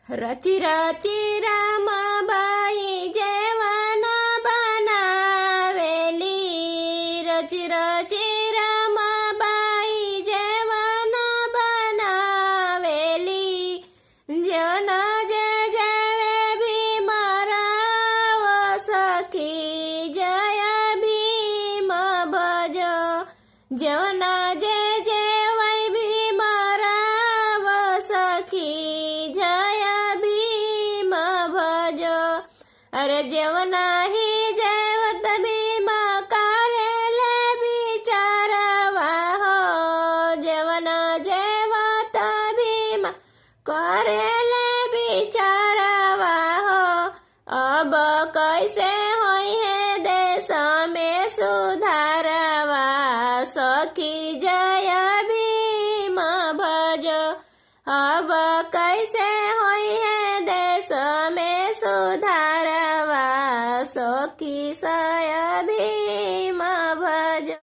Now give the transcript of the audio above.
રચી રચી રમાબાઈ જેવાના બનાવેલી, રચી રચી રમાબાઈ જેવાના બનાવેલી, જેના જે જેવે ભીમ રાવ સખી જય ભીમ ભજો, જેના જે જેવૈ ભીમ રાવ સખી જય ભીમ ભજો, અરે જેવ નહીં જેવત ભીમ કારેલે બિચારવા હો, જેવ ન જેવત ભીમ करेले बिचारवा हो, अब कैसे होई है देश में सुधारवा, सखी जय भीम भजो, अब कैसे होई है देश में सुधारवा, सखी जय भीम